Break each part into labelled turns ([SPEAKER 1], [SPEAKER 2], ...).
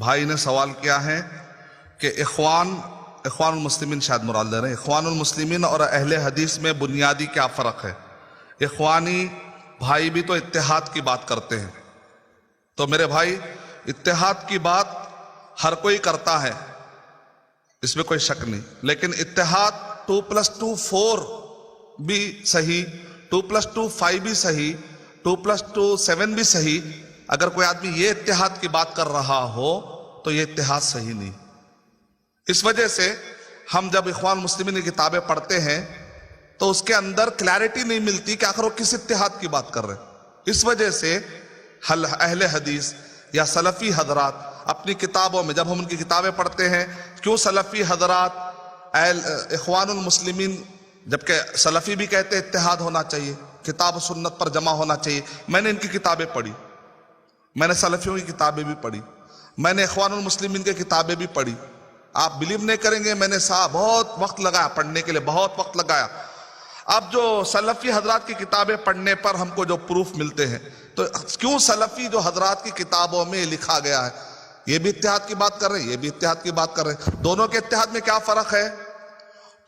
[SPEAKER 1] بھائی نے سوال کیا ہے کہ اخوان المسلمین شاید مراد لے رہے ہیں، اخوان المسلمین اور اہل حدیث میں بنیادی کیا فرق ہے؟ اخوانی بھائی بھی تو اتحاد کی بات کرتے ہیں۔ تو میرے بھائی، اتحاد کی بات ہر کوئی کرتا ہے، اس میں کوئی شک نہیں، لیکن اتحاد 2+2 4 بھی صحیح، 2+2 5 بھی صحیح، 2+2 7 بھی صحیح۔ اگر کوئی آدمی یہ اتحاد کی بات کر رہا ہو تو یہ اتحاد صحیح نہیں۔ اس وجہ سے ہم جب اخوان المسلمین کی کتابیں پڑھتے ہیں تو اس کے اندر کلیئرٹی نہیں ملتی کہ آخر وہ کس اتحاد کی بات کر رہے ہیں۔ اس وجہ سے اہل حدیث یا سلفی حضرات اپنی کتابوں میں، جب ہم ان کی کتابیں پڑھتے ہیں، کیوں سلفی حضرات اخوان المسلمین، جبکہ سلفی بھی کہتے ہیں اتحاد ہونا چاہیے، کتاب و سنت پر جمع ہونا چاہیے۔ میں نے ان کی کتابیں پڑھی، میں نے سلفیوں کی کتابیں بھی پڑھی، میں نے اخوان المسلمین کی کتابیں بھی پڑھی۔ آپ بلیو نہیں کریں گے، میں نے بہت وقت لگایا پڑھنے کے لیے، بہت وقت لگایا۔ اب جو سلفی حضرات کی کتابیں پڑھنے پر ہم کو جو پروف ملتے ہیں، تو کیوں سلفی جو حضرات کی کتابوں میں لکھا گیا ہے، یہ بھی اتحاد کی بات کر رہے ہیں، یہ بھی اتحاد کی بات کر رہے ہیں، دونوں کے اتحاد میں کیا فرق ہے؟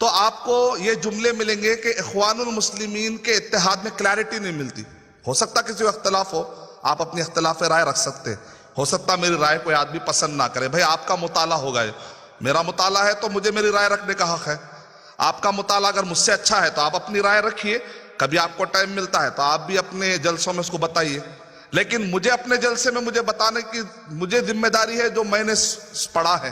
[SPEAKER 1] تو آپ کو یہ جملے ملیں گے کہ اخوان المسلمین کے اتحاد میں کلیئرٹی نہیں ملتی۔ ہو سکتا کسی کو اختلاف ہو، آپ اپنی اختلاف رائے رکھ سکتے، ہو سکتا میری رائے کوئی آدمی پسند نہ کرے، بھائی آپ کا مطالعہ ہوگا، میرا مطالعہ ہے تو مجھے میری رائے رکھنے کا حق ہے۔ آپ کا مطالعہ اگر مجھ سے اچھا ہے تو آپ اپنی رائے رکھیے، کبھی آپ کو ٹائم ملتا ہے تو آپ بھی اپنے جلسوں میں اس کو بتائیے، لیکن مجھے اپنے جلسے میں مجھے بتانے کی مجھے ذمہ داری ہے جو میں نے پڑھا ہے۔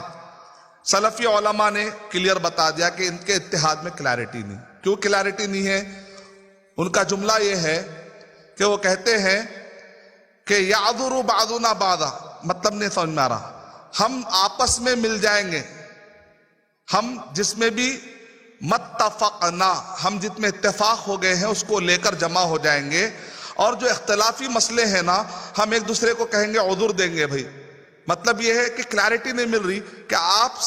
[SPEAKER 1] سلفی علماء نے کلیئر بتا دیا کہ ان کے اتحاد میں کلیئرٹی نہیں۔ کیوں کلیئرٹی نہیں ہے؟ ان کا جملہ یہ ہے کہ وہ کہتے ہیں کہ یعذر بعضنا بعضا، مطلب نہیں سمجھ میں آ رہا، ہم آپس میں مل جائیں گے، ہم جس میں بھی متفقنا، ہم جت میں اتفاق ہو گئے ہیں اس کو لے کر جمع ہو جائیں گے، اور جو اختلافی مسئلے ہیں نا، ہم ایک دوسرے کو کہیں گے عذر دیں گے۔ بھائی مطلب یہ ہے کہ کلیئرٹی نہیں مل رہی کہ آپ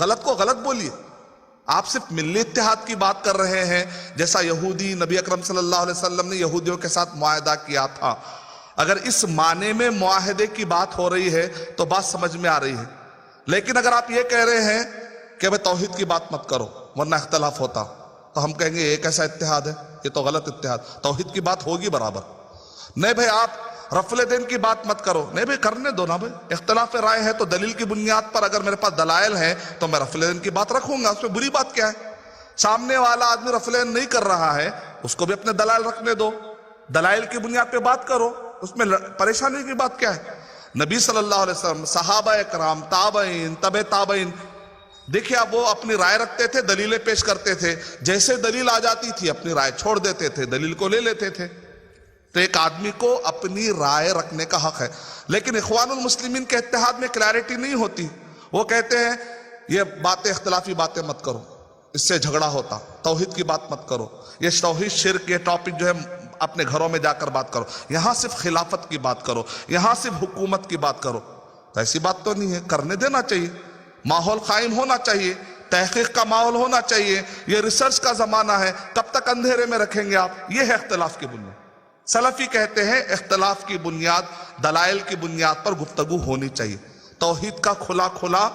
[SPEAKER 1] غلط کو غلط بولیے، آپ صرف ملی اتحاد کی بات کر رہے ہیں، جیسا یہودی نبی اکرم صلی اللہ علیہ وسلم نے یہودیوں کے ساتھ معاہدہ کیا تھا۔ اگر اس معنی میں معاہدے کی بات ہو رہی ہے تو بات سمجھ میں آ رہی ہے، لیکن اگر آپ یہ کہہ رہے ہیں کہ بھئی توحید کی بات مت کرو ورنہ اختلاف ہوتا، تو ہم کہیں گے یہ کیسا اتحاد ہے، یہ تو غلط اتحاد، توحید کی بات ہوگی برابر۔ نہیں بھئی آپ رفع الیدین کی بات مت کرو، نہیں بھئی کرنے دو نا بھئی، اختلاف رائے ہے تو دلیل کی بنیاد پر اگر میرے پاس دلائل ہیں تو میں رفع الیدین کی بات رکھوں گا، اس میں بری بات کیا ہے؟ سامنے والا آدمی رفع الیدین نہیں کر رہا ہے، اس کو بھی اپنے دلائل رکھنے دو، دلائل کی بنیاد پہ بات کرو، اس میں پریشانی کی بات کیا ہے؟ نبی صلی اللہ علیہ وسلم، صحابہ اکرام، تابعین، تبع تابعین، دیکھیں اب وہ اپنی رائے رکھتے تھے، دلیلیں پیش کرتے تھے، جیسے دلیل آ جاتی تھی اپنی رائے چھوڑ دیتے تھے، دلیل کو لے لیتے تھے۔ تو ایک آدمی کو اپنی رائے رکھنے کا حق ہے، لیکن اخوان المسلمین کے اتحاد میں کلیئرٹی نہیں ہوتی۔ وہ کہتے ہیں یہ باتیں، اختلافی باتیں مت کرو، اس سے جھگڑا ہوتا، توحید کی بات مت کرو، یہ توحید شرک، یہ ٹاپک جو ہے اپنے گھروں میں جا کر بات کرو، یہاں صرف خلافت کی بات کرو، یہاں صرف حکومت کی بات کرو۔ تو ایسی بات تو نہیں ہے، کرنے دینا چاہیے، ماحول قائم ہونا چاہیے، تحقیق کا ماحول ہونا چاہیے، یہ ریسرچ کا زمانہ ہے، کب تک اندھیرے میں رکھیں گے آپ؟ یہ ہے اختلاف کی بنیاد۔ سلفی کہتے ہیں اختلاف کی بنیاد، دلائل کی بنیاد پر گفتگو ہونی چاہیے، توحید کا کھلا کھلا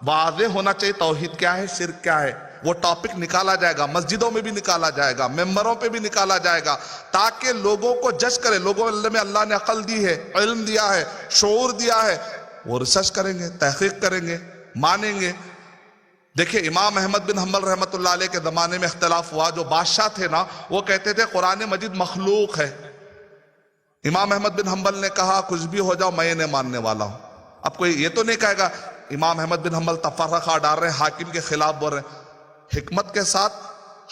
[SPEAKER 1] واضح ہونا چاہیے، توحید کیا ہے، شرک کیا ہے، وہ ٹاپک نکالا جائے گا، مسجدوں میں بھی نکالا جائے گا، ممبروں پہ بھی نکالا جائے گا، تاکہ لوگوں کو جج کرے۔ لوگوں میں اللہ نے عقل دی ہے، علم دیا ہے، شعور دیا ہے، وہ ریسرچ کریں گے، تحقیق کریں گے، مانیں گے۔ دیکھیں امام احمد بن حنبل رحمۃ اللہ علیہ کے زمانے میں اختلاف ہوا، جو بادشاہ تھے نا وہ کہتے تھے قرآن مجید مخلوق ہے۔ امام احمد بن حنبل نے کہا کچھ بھی ہو جاؤ میں نہیں ماننے والا ہوں۔ اب کوئی یہ تو نہیں کہے گا امام احمد بن حنبل تفرقہ ڈال رہے ہیں، حاکم کے خلاف بول رہے ہیں۔ حکمت کے ساتھ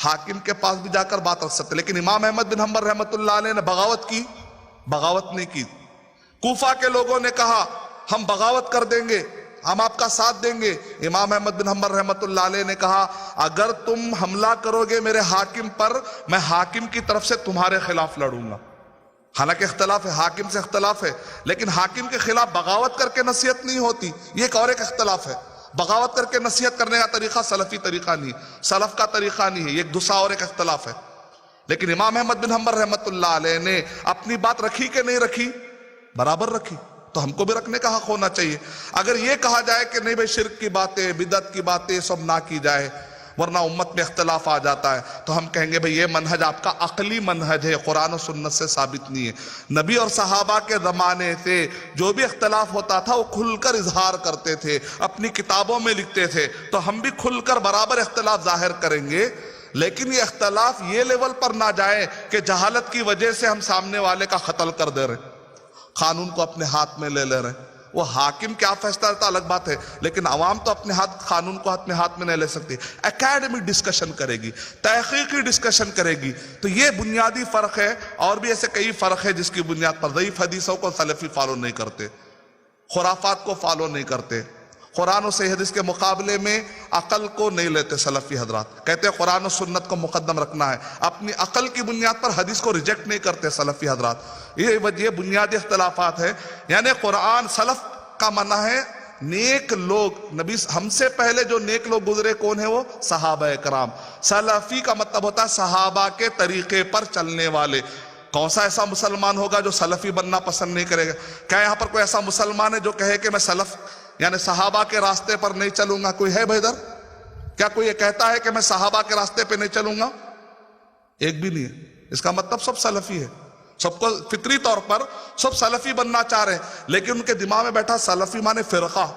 [SPEAKER 1] حاکم کے پاس بھی جا کر بات رکھ سکتے، لیکن امام احمد بن حنبل رحمۃ اللہ علیہ نے بغاوت کی؟ بغاوت نہیں کی۔ کوفہ کے لوگوں نے کہا ہم بغاوت کر دیں گے، ہم آپ کا ساتھ دیں گے۔ امام احمد بن حنبل رحمۃ اللہ علیہ نے کہا اگر تم حملہ کرو گے میرے حاکم پر، میں حاکم کی طرف سے تمہارے خلاف لڑوں گا۔ حالانکہ اختلاف ہے، حاکم سے اختلاف ہے، لیکن حاکم کے خلاف بغاوت کر کے نصیحت نہیں ہوتی، یہ ایک اور ایک اختلاف ہے۔ بغاوت کر کے نصیحت کرنے کا طریقہ سلفی طریقہ نہیں ہے، سلف کا طریقہ نہیں ہے، یہ ایک دوسرا اور ایک اختلاف ہے۔ لیکن امام احمد بن حنبل رحمۃ اللہ علیہ نے اپنی بات رکھی کہ نہیں رکھی؟ برابر رکھی۔ تو ہم کو بھی رکھنے کا حق ہونا چاہیے. اگر یہ کہا جائے کہ نہیں بھائی شرک کی باتیں بدعت کی باتیں سب نہ کی جائے ورنہ امت میں اختلاف آ جاتا ہے, تو ہم کہیں گے بھئی یہ منہج آپ کا عقلی منہج ہے, قرآن و سنت سے ثابت نہیں ہے. نبی اور صحابہ کے زمانے سے جو بھی اختلاف ہوتا تھا وہ کھل کر اظہار کرتے تھے, اپنی کتابوں میں لکھتے تھے, تو ہم بھی کھل کر برابر اختلاف ظاہر کریں گے. لیکن یہ اختلاف یہ لیول پر نہ جائے کہ جہالت کی وجہ سے ہم سامنے والے کا قتل کر دے رہے, قانون کو اپنے ہاتھ میں لے رہے. وہ حاکم کیا فیصلہ کرتا الگ بات ہے, لیکن عوام تو اپنے قانون کو اپنے ہاتھ میں نہیں لے سکتی. اکیڈمک ڈسکشن کرے گی, تحقیقی ڈسکشن کرے گی. تو یہ بنیادی فرق ہے. اور بھی ایسے کئی فرق ہے جس کی بنیاد پر ضعیف حدیثوں کو سلفی فالو نہیں کرتے, خرافات کو فالو نہیں کرتے. قرآن و صحیح حدیث کے مقابلے میں عقل کو نہیں لیتے سلفی حضرات, کہتے ہیں قرآن و سنت کو مقدم رکھنا ہے, اپنی عقل کی بنیاد پر حدیث کو ریجیکٹ نہیں کرتے سلفی حضرات. یہ بنیادی اختلافات ہیں. یعنی قرآن سلف کا معنی ہے نیک لوگ, نبی ہم سے پہلے جو نیک لوگ گزرے کون ہیں, وہ صحابہ کرام. سلفی کا مطلب ہوتا ہے صحابہ کے طریقے پر چلنے والے. کون سا ایسا مسلمان ہوگا جو سلفی بننا پسند نہیں کرے گا؟ کیا یہاں پر کوئی ایسا مسلمان ہے جو کہے کہ میں سلف یعنی صحابہ کے راستے پر نہیں چلوں گا؟ کوئی ہے بھائی ادھر؟ کیا کوئی یہ کہتا ہے کہ میں صحابہ کے راستے پہ نہیں چلوں گا؟ ایک بھی نہیں ہے. اس کا مطلب سب سلفی ہے, سب کو فطری طور پر سب سلفی بننا چاہ رہے ہیں, لیکن ان کے دماغ میں بیٹھا سلفی مانے فرقہ,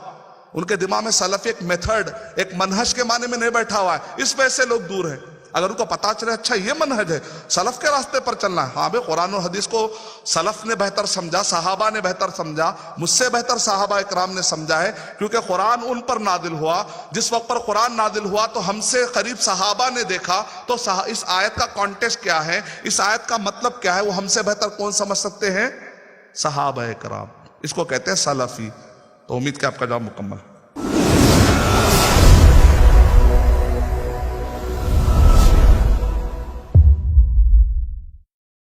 [SPEAKER 1] ان کے دماغ میں سلفی ایک میتھڈ ایک منہج کے معنی میں نہیں بیٹھا ہوا ہے. اس وجہ سے لوگ دور ہیں. اگر ان کو پتا چلے اچھا یہ منہج ہے, سلف کے راستے پر چلنا ہے, ہاں بھائی قرآن و حدیث کو سلف نے بہتر سمجھا, صحابہ نے بہتر سمجھا, مجھ سے بہتر صحابہ اکرام نے سمجھا ہے, کیونکہ قرآن ان پر نازل ہوا. جس وقت پر قرآن نازل ہوا تو ہم سے قریب صحابہ نے دیکھا تو اس آیت کا کانٹیکسٹ کیا ہے, اس آیت کا مطلب کیا ہے, وہ ہم سے بہتر کون سمجھ سکتے ہیں؟ صحابہ اکرام. اس کو کہتے ہیں سلفی. تو امید کہ آپ کا جواب مکمل.